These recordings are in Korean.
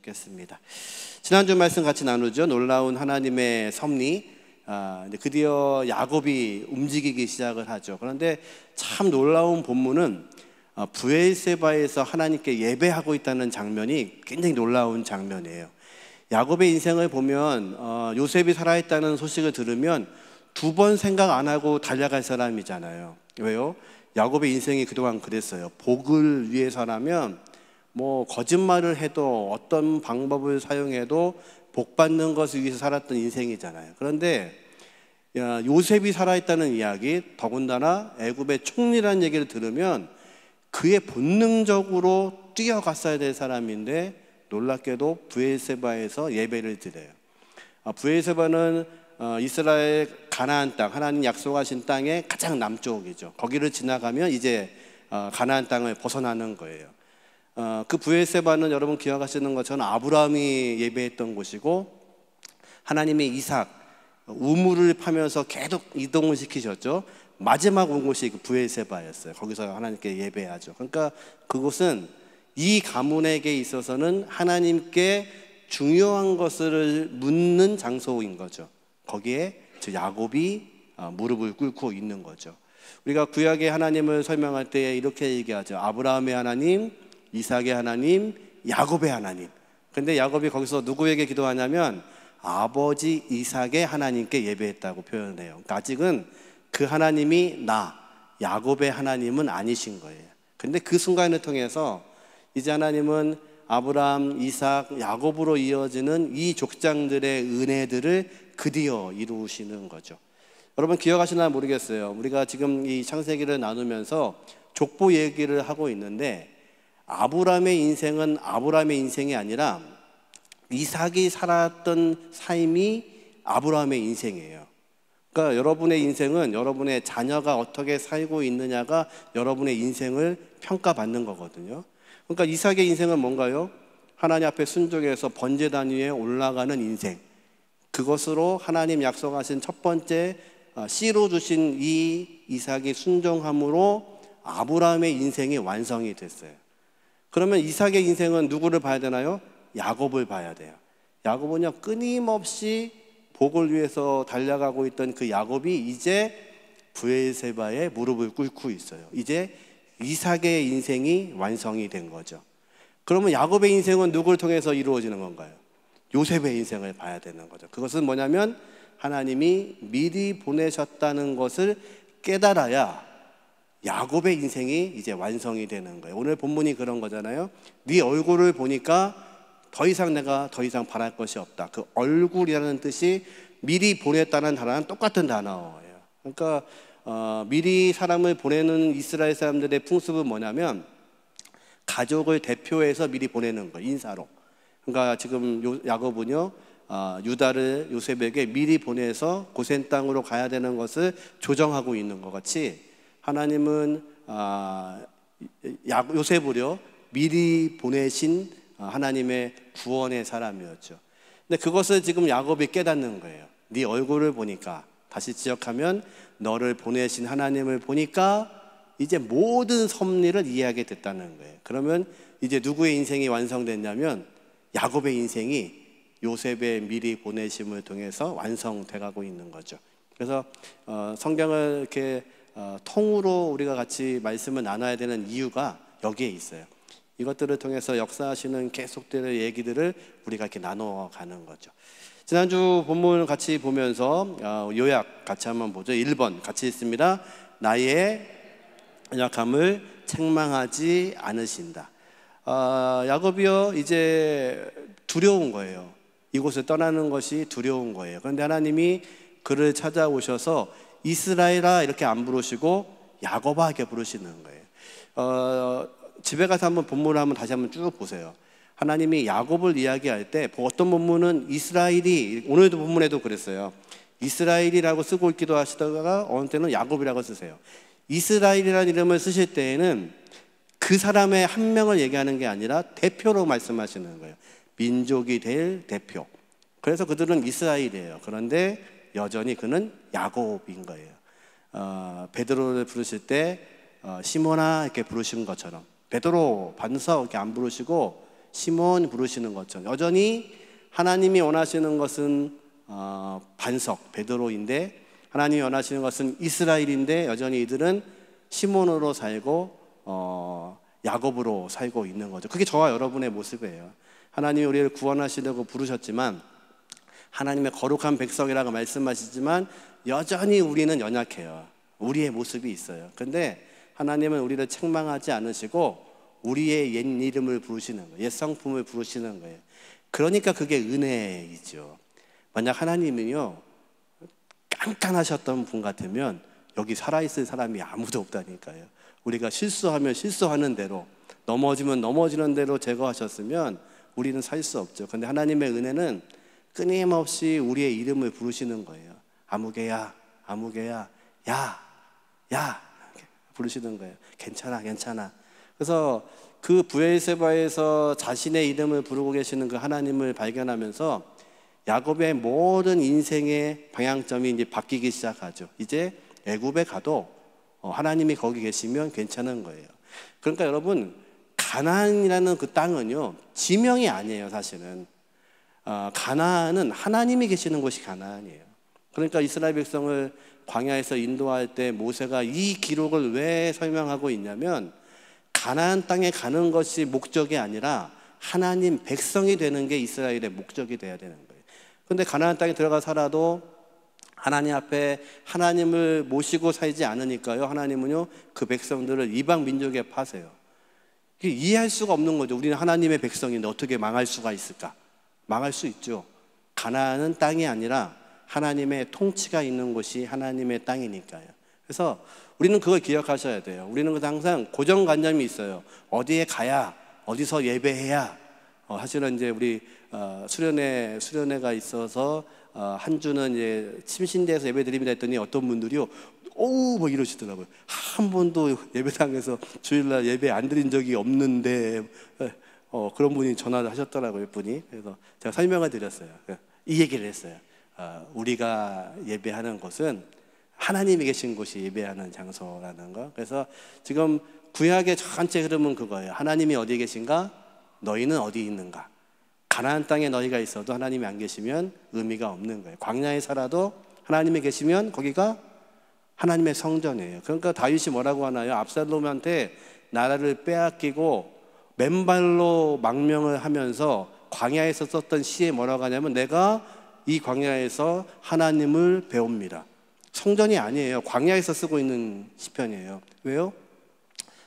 좋겠습니다. 지난주 말씀 같이 나누죠. 놀라운 하나님의 섭리. 드디어 야곱이 움직이기 시작을 하죠. 그런데 참 놀라운 본문은 브엘세바에서 하나님께 예배하고 있다는 장면이 굉장히 놀라운 장면이에요. 야곱의 인생을 보면 요셉이 살아있다는 소식을 들으면 두 번 생각 안 하고 달려갈 사람이잖아요. 왜요? 야곱의 인생이 그동안 그랬어요. 복을 위해서라면 뭐 거짓말을 해도 어떤 방법을 사용해도 복 받는 것을 위해서 살았던 인생이잖아요. 그런데 요셉이 살아있다는 이야기, 더군다나 애굽의 총리라는 얘기를 들으면 그의 본능적으로 뛰어갔어야 될 사람인데 놀랍게도 브엘세바에서 예배를 드려요. 브엘세바는 이스라엘 가나안 땅, 하나님 약속하신 땅의 가장 남쪽이죠. 거기를 지나가면 이제 가나안 땅을 벗어나는 거예요. 그 브엘세바는 여러분 기억하시는 것처럼 아브라함이 예배했던 곳이고, 하나님이 이삭 우물을 파면서 계속 이동을 시키셨죠. 마지막 온 곳이 그 브엘세바였어요. 거기서 하나님께 예배하죠. 그러니까 그곳은 이 가문에게 있어서는 하나님께 중요한 것을 묻는 장소인 거죠. 거기에 야곱이 무릎을 꿇고 있는 거죠. 우리가 구약의 하나님을 설명할 때 이렇게 얘기하죠. 아브라함의 하나님, 이삭의 하나님, 야곱의 하나님. 근데 야곱이 거기서 누구에게 기도하냐면 아버지 이삭의 하나님께 예배했다고 표현해요. 그러니까 아직은 그 하나님이 야곱의 하나님은 아니신 거예요. 근데 그 순간을 통해서 이제 하나님은 아브라함, 이삭, 야곱으로 이어지는 이 족장들의 은혜들을 드디어 이루시는 거죠. 여러분 기억하시나 모르겠어요. 우리가 지금 이 창세기를 나누면서 족보 얘기를 하고 있는데 아브라함의 인생은 아브라함의 인생이 아니라 이삭이 살았던 삶이 아브라함의 인생이에요. 그러니까 여러분의 인생은 여러분의 자녀가 어떻게 살고 있느냐가 여러분의 인생을 평가받는 거거든요. 그러니까 이삭의 인생은 뭔가요? 하나님 앞에 순종해서 번제단 위에 올라가는 인생. 그것으로 하나님 약속하신 첫 번째 씨로 주신 이 이삭이 순종함으로 아브라함의 인생이 완성이 됐어요. 그러면 이삭의 인생은 누구를 봐야 되나요? 야곱을 봐야 돼요. 야곱은요 끊임없이 복을 위해서 달려가고 있던 그 야곱이 이제 브엘세바에 무릎을 꿇고 있어요. 이제 이삭의 인생이 완성이 된 거죠. 그러면 야곱의 인생은 누구를 통해서 이루어지는 건가요? 요셉의 인생을 봐야 되는 거죠. 그것은 뭐냐면 하나님이 미리 보내셨다는 것을 깨달아야 야곱의 인생이 이제 완성이 되는 거예요. 오늘 본문이 그런 거잖아요. 네 얼굴을 보니까 더 이상 내가 더 이상 바랄 것이 없다. 그 얼굴이라는 뜻이 미리 보냈다는 단어랑 똑같은 단어예요. 그러니까 미리 사람을 보내는 이스라엘 사람들의 풍습은 뭐냐면 가족을 대표해서 미리 보내는 거예요. 인사로. 그러니까 지금 야곱은요 유다를 요셉에게 미리 보내서 고센 땅으로 가야 되는 것을 조정하고 있는 것 같이 하나님은 요셉을요 미리 보내신 하나님의 구원의 사람이었죠. 근데 그것을 지금 야곱이 깨닫는 거예요. 네 얼굴을 보니까, 다시 지적하면 너를 보내신 하나님을 보니까 이제 모든 섭리를 이해하게 됐다는 거예요. 그러면 이제 누구의 인생이 완성됐냐면 야곱의 인생이 요셉의 미리 보내심을 통해서 완성돼 가고 있는 거죠. 그래서 성경을 이렇게 통으로 우리가 같이 말씀을 나눠야 되는 이유가 여기에 있어요. 이것들을 통해서 역사하시는 계속되는 얘기들을 우리가 이렇게 나눠가는 거죠. 지난주 본문을 같이 보면서 요약 같이 한번 보죠. 1번 같이 읽습니다. 나의 연약함을 책망하지 않으신다. 야곱이요 이제 두려운 거예요. 이곳을 떠나는 것이 두려운 거예요. 그런데 하나님이 그를 찾아오셔서 이스라엘아 이렇게 안 부르시고 야곱아 이렇게 부르시는 거예요. 집에 가서 한번 본문을 한번 다시 한번 쭉 보세요. 하나님이 야곱을 이야기할 때 어떤 본문은 이스라엘이, 오늘도 본문에도 그랬어요. 이스라엘이라고 쓰고 있기도 하시다가 어느 때는 야곱이라고 쓰세요. 이스라엘이라는 이름을 쓰실 때에는 그 사람의 한 명을 얘기하는 게 아니라 대표로 말씀하시는 거예요. 민족이 될 대표. 그래서 그들은 이스라엘이에요. 그런데 여전히 그는 야곱인 거예요. 베드로를 부르실 때 시몬아 이렇게 부르신 것처럼 베드로 반석 이렇게 안 부르시고 시몬 부르시는 것처럼 여전히 하나님이 원하시는 것은 반석 베드로인데, 하나님이 원하시는 것은 이스라엘인데 여전히 이들은 시몬으로 살고 야곱으로 살고 있는 거죠. 그게 저와 여러분의 모습이에요. 하나님이 우리를 구원하시려고 부르셨지만, 하나님의 거룩한 백성이라고 말씀하시지만 여전히 우리는 연약해요. 우리의 모습이 있어요. 그런데 하나님은 우리를 책망하지 않으시고 우리의 옛 이름을 부르시는 거예요. 옛 성품을 부르시는 거예요. 그러니까 그게 은혜이죠. 만약 하나님은요 깐깐하셨던 분 같으면 여기 살아있을 사람이 아무도 없다니까요. 우리가 실수하면 실수하는 대로, 넘어지면 넘어지는 대로 제거하셨으면 우리는 살 수 없죠. 그런데 하나님의 은혜는 끊임없이 우리의 이름을 부르시는 거예요. 아무개야, 아무개야, 야, 야 부르시는 거예요. 괜찮아, 괜찮아. 그래서 그 브엘세바에서 자신의 이름을 부르고 계시는 그 하나님을 발견하면서 야곱의 모든 인생의 방향점이 이제 바뀌기 시작하죠. 이제 애굽에 가도 하나님이 거기 계시면 괜찮은 거예요. 그러니까 여러분, 가나안이라는 그 땅은요 지명이 아니에요. 사실은 가나안은 하나님이 계시는 곳이 가나안이에요. 그러니까 이스라엘 백성을 광야에서 인도할 때 모세가 이 기록을 왜 설명하고 있냐면, 가나안 땅에 가는 것이 목적이 아니라 하나님 백성이 되는 게 이스라엘의 목적이 돼야 되는 거예요. 그런데 가나안 땅에 들어가 살아도 하나님 앞에 하나님을 모시고 살지 않으니까요, 하나님은요 그 백성들을 이방 민족에 파세요. 이해할 수가 없는 거죠. 우리는 하나님의 백성인데 어떻게 망할 수가 있을까? 망할 수 있죠. 가나안은 땅이 아니라 하나님의 통치가 있는 곳이 하나님의 땅이니까요. 그래서 우리는 그걸 기억하셔야 돼요. 우리는 항상 고정관념이 있어요. 어디에 가야, 어디서 예배해야. 사실은 이제 우리 수련회가 있어서 한 주는 이제 침신대에서 예배 드립니다 했더니 어떤 분들이요, 오우 뭐 이러시더라고요. 한 번도 예배당에서 주일날 예배 안 드린 적이 없는데 그런 분이 전화를 하셨더라고요, 분이. 그래서 제가 설명을 드렸어요. 이 얘기를 했어요. 우리가 예배하는 곳은 하나님이 계신 곳이 예배하는 장소라는 거. 그래서 지금 구약의 전체 흐름은 그거예요. 하나님이 어디 계신가? 너희는 어디 있는가? 가나안 땅에 너희가 있어도 하나님이 안 계시면 의미가 없는 거예요. 광야에 살아도 하나님이 계시면 거기가 하나님의 성전이에요. 그러니까 다윗이 뭐라고 하나요? 압살롬한테 나라를 빼앗기고 맨발로 망명을 하면서 광야에서 썼던 시에 뭐라고 하냐면, 내가 이 광야에서 하나님을 배웁니다. 성전이 아니에요. 광야에서 쓰고 있는 시편이에요. 왜요?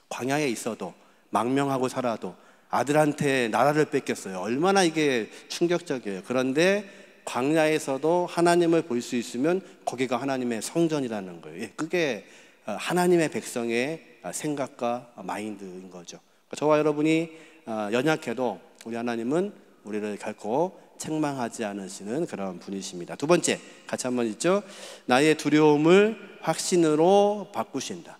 광야에 있어도, 망명하고 살아도 아들한테 나라를 뺏겼어요. 얼마나 이게 충격적이에요. 그런데 광야에서도 하나님을 볼 수 있으면 거기가 하나님의 성전이라는 거예요. 그게 하나님의 백성의 생각과 마인드인 거죠. 저와 여러분이 연약해도 우리 하나님은 우리를 결코 책망하지 않으시는 그런 분이십니다. 두 번째, 같이 한번 읽죠. 나의 두려움을 확신으로 바꾸신다.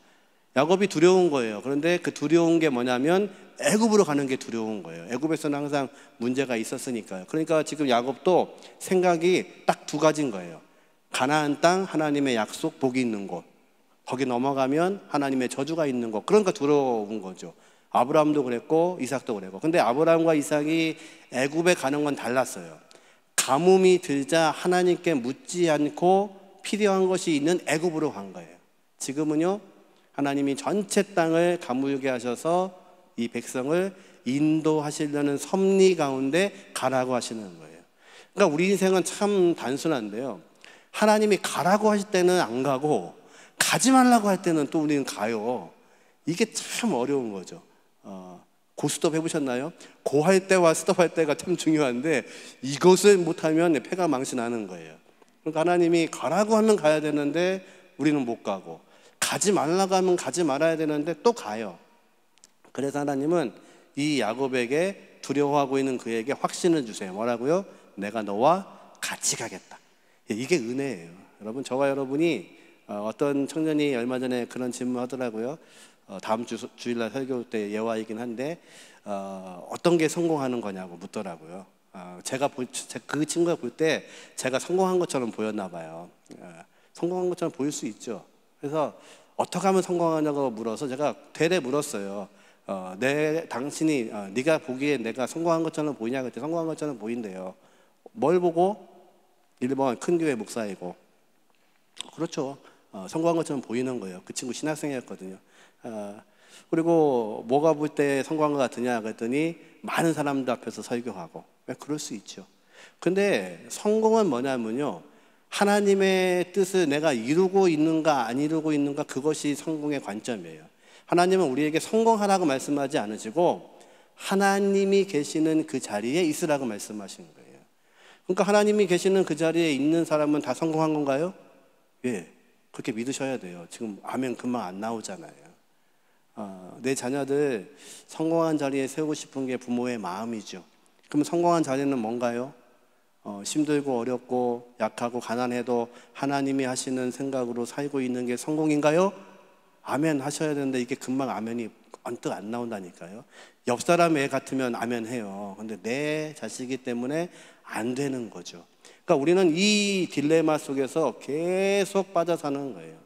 야곱이 두려운 거예요. 그런데 그 두려운 게 뭐냐면 애굽으로 가는 게 두려운 거예요. 애굽에서는 항상 문제가 있었으니까요. 그러니까 지금 야곱도 생각이 딱 두 가지인 거예요. 가나안 땅, 하나님의 약속, 복이 있는 곳, 거기 넘어가면 하나님의 저주가 있는 곳. 그러니까 두려운 거죠. 아브라함도 그랬고 이삭도 그랬고. 근데 아브라함과 이삭이 애굽에 가는 건 달랐어요. 가뭄이 들자 하나님께 묻지 않고 필요한 것이 있는 애굽으로 간 거예요. 지금은요, 하나님이 전체 땅을 가물게 하셔서 이 백성을 인도하시려는 섭리 가운데 가라고 하시는 거예요. 그러니까 우리 인생은 참 단순한데요, 하나님이 가라고 하실 때는 안 가고 가지 말라고 할 때는 또 우리는 가요. 이게 참 어려운 거죠. 고스톱 해보셨나요? 고할 때와 스톱할 때가 참 중요한데 이것을 못하면 패가 망신하는 거예요. 그러니까 하나님이 가라고 하면 가야 되는데 우리는 못 가고, 가지 말라고 하면 가지 말아야 되는데 또 가요. 그래서 하나님은 이 야곱에게 두려워하고 있는 그에게 확신을 주세요. 뭐라고요? 내가 너와 같이 가겠다. 이게 은혜예요. 여러분, 저와 여러분이 어떤 청년이 얼마 전에 그런 질문을 하더라고요. 다음 주일날 설교 때 예화이긴 한데 어떤 게 성공하는 거냐고 묻더라고요. 제가 그 친구가 볼 때 제가 성공한 것처럼 보였나 봐요. 성공한 것처럼 보일 수 있죠. 그래서 어떻게 하면 성공하냐고 물어서 제가 되레 물었어요. 당신이 네가 보기에 내가 성공한 것처럼 보이냐 그때 성공한 것처럼 보인대요. 뭘 보고? 1번 큰 교회 목사이고, 그렇죠. 성공한 것처럼 보이는 거예요. 그 친구 신학생이었거든요. 그리고 뭐가 볼 때 성공한 것 같으냐 그랬더니 많은 사람들 앞에서 설교하고. 그럴 수 있죠. 근데 성공은 뭐냐면요, 하나님의 뜻을 내가 이루고 있는가 안 이루고 있는가, 그것이 성공의 관점이에요. 하나님은 우리에게 성공하라고 말씀하지 않으시고 하나님이 계시는 그 자리에 있으라고 말씀하시는 거예요. 그러니까 하나님이 계시는 그 자리에 있는 사람은 다 성공한 건가요? 예, 그렇게 믿으셔야 돼요. 지금 아멘 금방 안 나오잖아요. 내 자녀들 성공한 자리에 세우고 싶은 게 부모의 마음이죠. 그럼 성공한 자리는 뭔가요? 힘들고 어렵고 약하고 가난해도 하나님이 하시는 생각으로 살고 있는 게 성공인가요? 아멘 하셔야 되는데 이게 금방 아멘이 언뜻 안 나온다니까요. 옆 사람 애 같으면 아멘 해요. 근데 내 자식이기 때문에 안 되는 거죠. 그러니까 우리는 이 딜레마 속에서 계속 빠져 사는 거예요.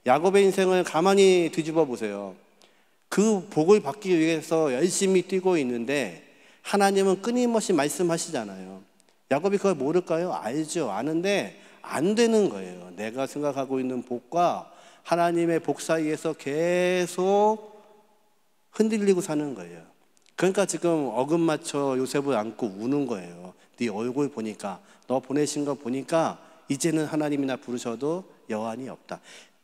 야곱의 인생을 가만히 뒤집어 보세요. 그 복을 받기 위해서 열심히 뛰고 있는데 하나님은 끊임없이 말씀하시잖아요. 야곱이 그걸 모를까요? 알죠. 아는데 안 되는 거예요. 내가 생각하고 있는 복과 하나님의 복 사이에서 계속 흔들리고 사는 거예요. 그러니까 지금 어금 맞춰 요셉을 안고 우는 거예요. 네 얼굴 보니까, 너 보내신 거 보니까 이제는 하나님이나 부르셔도 여한이 없다.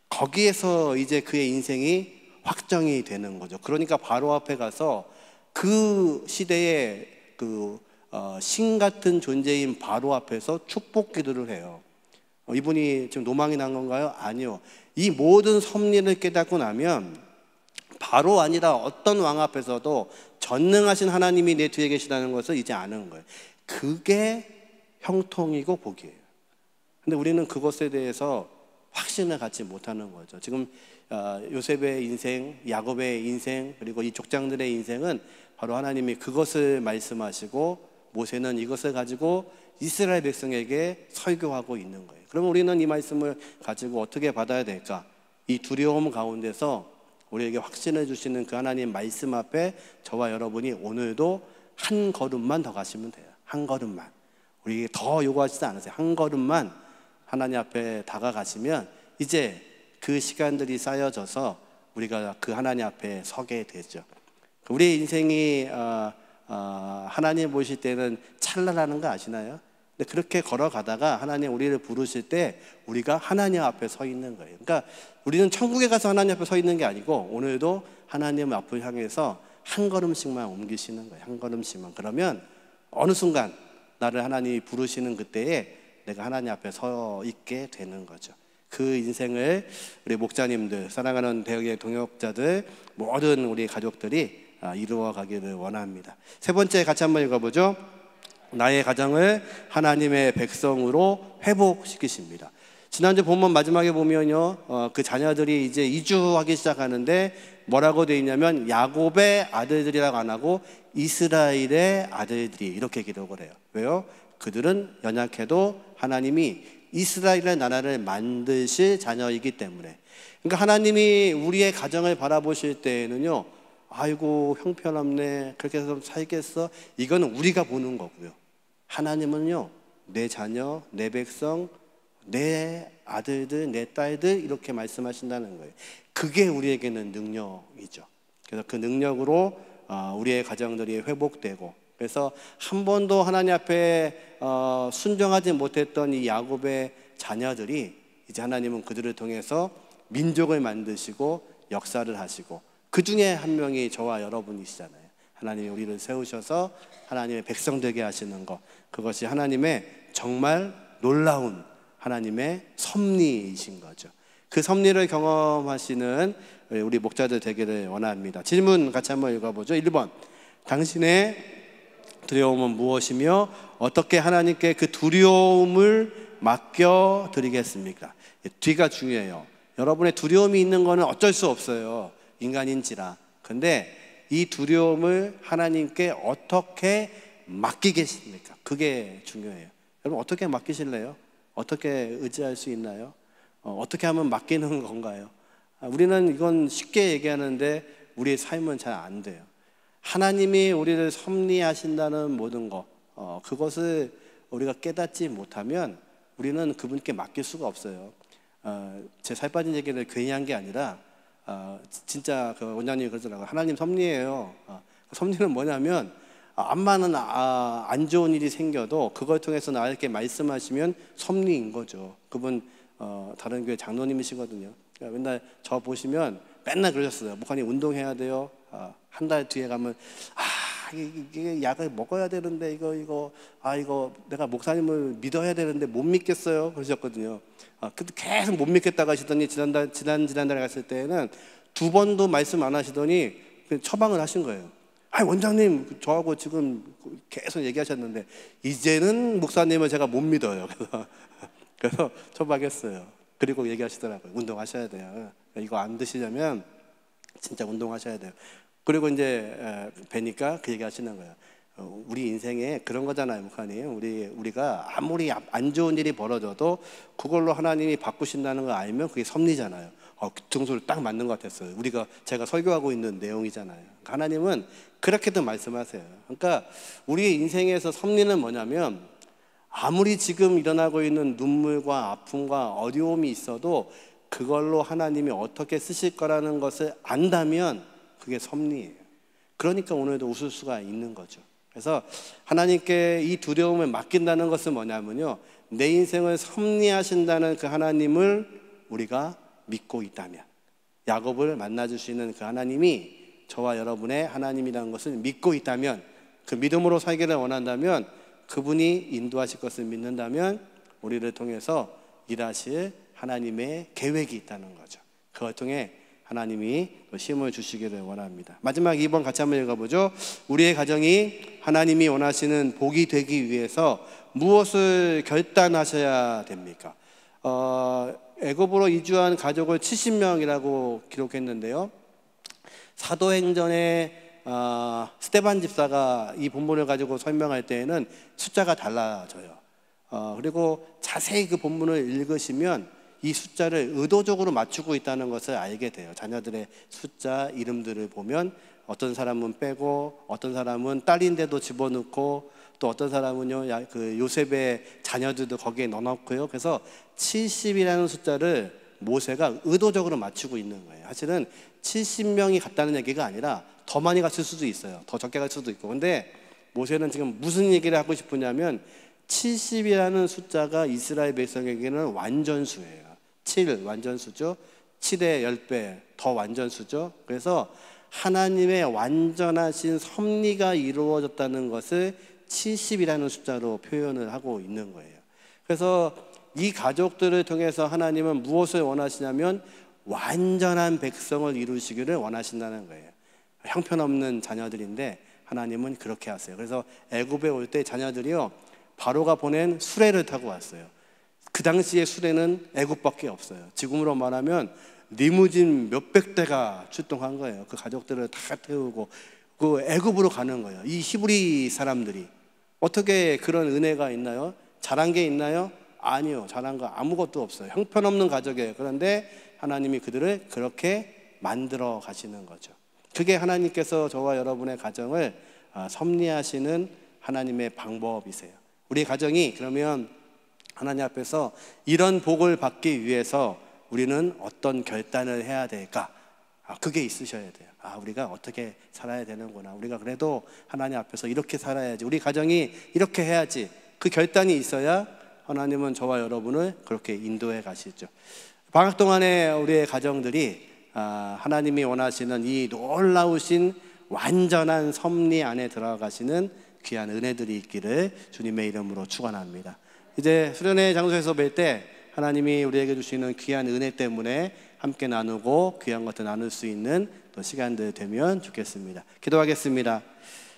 거기에서 이제 그의 인생이 확정이 되는 거죠. 그러니까 바로 앞에 가서 그 시대의 신 같은 존재인 바로 앞에서 축복 기도를 해요. 이분이 지금 노망이 난 건가요? 아니요. 이 모든 섭리를 깨닫고 나면 바로 아니라 어떤 왕 앞에서도 전능하신 하나님이 내 뒤에 계시다는 것을 이제 아는 거예요. 그게 형통이고 복이에요. 근데 우리는 그것에 대해서 확신을 갖지 못하는 거죠. 지금 요셉의 인생, 야곱의 인생, 그리고 이 족장들의 인생은 바로 하나님이 그것을 말씀하시고 모세는 이것을 가지고 이스라엘 백성에게 설교하고 있는 거예요. 그러면 우리는 이 말씀을 가지고 어떻게 받아야 될까? 이 두려움 가운데서 우리에게 확신을 주시는 그 하나님 말씀 앞에 저와 여러분이 오늘도 한 걸음만 더 가시면 돼요. 한 걸음만. 우리에게 더 요구하시지 않으세요. 한 걸음만 하나님 앞에 다가가시면 이제 그 시간들이 쌓여져서 우리가 그 하나님 앞에 서게 되죠. 우리의 인생이 하나님 보실 때는 찰나라는 거 아시나요? 근데 그렇게 걸어가다가 하나님 우리를 부르실 때 우리가 하나님 앞에 서 있는 거예요. 그러니까 우리는 천국에 가서 하나님 앞에 서 있는 게 아니고 오늘도 하나님 앞을 향해서 한 걸음씩만 옮기시는 거예요. 한 걸음씩만. 그러면 어느 순간 나를 하나님이 부르시는 그때에 내가 하나님 앞에 서 있게 되는 거죠. 그 인생을 우리 목자님들, 사랑하는 대학의 동역자들, 모든 우리 가족들이 이루어 가기를 원합니다. 세 번째 같이 한번 읽어보죠. 나의 가정을 하나님의 백성으로 회복시키십니다. 지난주 본문 마지막에 보면요, 그 자녀들이 이제 이주하기 시작하는데 뭐라고 되어 있냐면 야곱의 아들들이라고 안 하고 이스라엘의 아들들이 이렇게 기록을 해요. 왜요? 그들은 연약해도 하나님이 이스라엘의 나라를 만드실 자녀이기 때문에. 그러니까 하나님이 우리의 가정을 바라보실 때에는요, 아이고 형편없네, 그렇게 해서 살겠어, 이거는 우리가 보는 거고요. 하나님은요, 내 자녀, 내 백성, 내 아들들, 내 딸들 이렇게 말씀하신다는 거예요. 그게 우리에게는 능력이죠. 그래서 그 능력으로 우리의 가정들이 회복되고, 그래서 한 번도 하나님 앞에 순종하지 못했던 이 야곱의 자녀들이 이제 하나님은 그들을 통해서 민족을 만드시고 역사를 하시고, 그 중에 한 명이 저와 여러분이시잖아요. 하나님이 우리를 세우셔서 하나님의 백성 되게 하시는 것, 그것이 하나님의 정말 놀라운 하나님의 섭리이신 거죠. 그 섭리를 경험하시는 우리 목자들 되기를 원합니다. 질문 같이 한번 읽어보죠. 1번, 당신의 두려움은 무엇이며 어떻게 하나님께 그 두려움을 맡겨드리겠습니까? 뒤가 중요해요. 여러분의 두려움이 있는 거는 어쩔 수 없어요. 인간인지라. 근데 이 두려움을 하나님께 어떻게 맡기겠습니까? 그게 중요해요. 여러분 어떻게 맡기실래요? 어떻게 의지할 수 있나요? 어떻게 하면 맡기는 건가요? 우리는 이건 쉽게 얘기하는데 우리의 삶은 잘 안 돼요. 하나님이 우리를 섭리하신다는 모든 것, 그것을 우리가 깨닫지 못하면 우리는 그분께 맡길 수가 없어요. 제 살 빠진 얘기를 괜히 한 게 아니라 진짜 그 원장님이 그러더라고요. 하나님 섭리예요. 섭리는 뭐냐면 암만은 안 좋은 일이 생겨도 그걸 통해서 나에게 말씀하시면 섭리인 거죠. 그분 다른 교회 장로님이시거든요. 맨날 저 보시면 맨날 그러셨어요. 목사님 운동해야 돼요. 한 달 뒤에 가면 이게 약을 먹어야 되는데 이거 내가 목사님을 믿어야 되는데 못 믿겠어요. 그러셨거든요. 근데 계속 못 믿겠다가 하시더니 지난달에 갔을 때에는 2번도 말씀 안 하시더니 처방을 하신 거예요. 원장님 저하고 지금 계속 얘기하셨는데 이제는 목사님을 제가 못 믿어요. 그래서 처방했어요. 그리고 얘기하시더라고요. 운동하셔야 돼요. 이거 안 드시려면 진짜 운동하셔야 돼요. 그리고 이제 뵈니까 그 얘기 하시는 거예요. 우리 인생에 그런 거잖아요, 목사님. 우리가 아무리 안 좋은 일이 벌어져도 그걸로 하나님이 바꾸신다는 걸 알면 그게 섭리잖아요. 그 정서를 딱 맞는 것 같았어요. 제가 설교하고 있는 내용이잖아요. 그러니까 하나님은 그렇게도 말씀하세요. 그러니까 우리의 인생에서 섭리는 뭐냐면 아무리 지금 일어나고 있는 눈물과 아픔과 어려움이 있어도 그걸로 하나님이 어떻게 쓰실 거라는 것을 안다면 그게 섭리예요. 그러니까 오늘도 웃을 수가 있는 거죠. 그래서 하나님께 이 두려움을 맡긴다는 것은 뭐냐면요, 내 인생을 섭리하신다는 그 하나님을 우리가 믿고 있다면, 야곱을 만나주시는 그 하나님이 저와 여러분의 하나님이라는 것을 믿고 있다면, 그 믿음으로 살기를 원한다면, 그분이 인도하실 것을 믿는다면 우리를 통해서 일하실 하나님의 계획이 있다는 거죠. 그걸 통해 하나님이 힘을 주시기를 원합니다. 마지막 2번 같이 한번 읽어보죠. 우리의 가정이 하나님이 원하시는 복이 되기 위해서 무엇을 결단하셔야 됩니까? 애굽으로 이주한 가족을 70명이라고 기록했는데요, 사도행전에 스데반 집사가 이 본문을 가지고 설명할 때에는 숫자가 달라져요. 그리고 자세히 그 본문을 읽으시면 이 숫자를 의도적으로 맞추고 있다는 것을 알게 돼요. 자녀들의 숫자, 이름들을 보면 어떤 사람은 빼고 어떤 사람은 딸인데도 집어넣고 또 어떤 사람은요, 그 요셉의 자녀들도 거기에 넣어놓고요. 그래서 70이라는 숫자를 모세가 의도적으로 맞추고 있는 거예요. 사실은 70명이 갔다는 얘기가 아니라 더 많이 갔을 수도 있어요. 더 적게 갈 수도 있고. 근데 모세는 지금 무슨 얘기를 하고 싶으냐면 70이라는 숫자가 이스라엘 백성에게는 완전수예요. 7 완전수죠. 7의 10배 더 완전수죠. 그래서 하나님의 완전하신 섭리가 이루어졌다는 것을 70이라는 숫자로 표현을 하고 있는 거예요. 그래서 이 가족들을 통해서 하나님은 무엇을 원하시냐면 완전한 백성을 이루시기를 원하신다는 거예요. 형편없는 자녀들인데 하나님은 그렇게 하세요. 그래서 애굽에 올 때 자녀들이요, 바로가 보낸 수레를 타고 왔어요. 그 당시에 수레는 애굽밖에 없어요. 지금으로 말하면 리무진 몇백 대가 출동한 거예요. 그 가족들을 다 태우고 그 애굽으로 가는 거예요. 이 히브리 사람들이 어떻게 그런 은혜가 있나요? 잘한 게 있나요? 아니요, 잘한 거 아무것도 없어요. 형편없는 가족이에요. 그런데 하나님이 그들을 그렇게 만들어 가시는 거죠. 그게 하나님께서 저와 여러분의 가정을 섭리하시는 하나님의 방법이세요. 우리 가정이 그러면 하나님 앞에서 이런 복을 받기 위해서 우리는 어떤 결단을 해야 될까? 그게 있으셔야 돼요. 우리가 어떻게 살아야 되는구나. 우리가 그래도 하나님 앞에서 이렇게 살아야지. 우리 가정이 이렇게 해야지. 그 결단이 있어야 하나님은 저와 여러분을 그렇게 인도해 가시죠. 방학 동안에 우리의 가정들이 하나님이 원하시는 이 놀라우신 완전한 섭리 안에 들어가시는 귀한 은혜들이 있기를 주님의 이름으로 축원합니다. 이제 수련회 장소에서 뵐 때 하나님이 우리에게 주시는 귀한 은혜 때문에 함께 나누고 귀한 것들 나눌 수 있는 또 시간들 되면 좋겠습니다. 기도하겠습니다.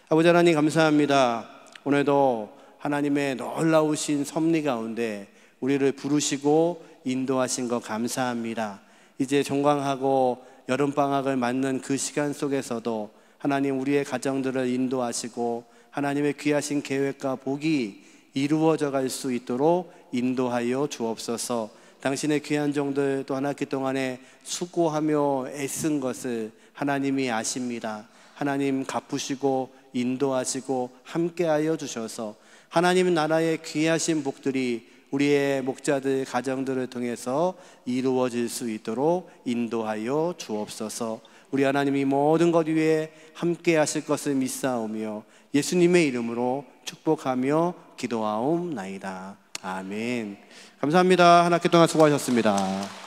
아버지 하나님 감사합니다. 오늘도 하나님의 놀라우신 섭리 가운데 우리를 부르시고 인도하신 것 감사합니다. 이제 종강하고 여름방학을 맞는 그 시간 속에서도 하나님 우리의 가정들을 인도하시고 하나님의 귀하신 계획과 복이 이루어져 갈 수 있도록 인도하여 주옵소서. 당신의 귀한 종들 또 한 학기 동안에 수고하며 애쓴 것을 하나님이 아십니다. 하나님 갚으시고 인도하시고 함께하여 주셔서 하나님 나라의 귀하신 복들이 우리의 목자들 가정들을 통해서 이루어질 수 있도록 인도하여 주옵소서. 우리 하나님이 모든 것 위에 함께 하실 것을 믿사오며 예수님의 이름으로 축복하며 기도하옵나이다. 아멘. 감사합니다. 한 학기 동안 수고하셨습니다.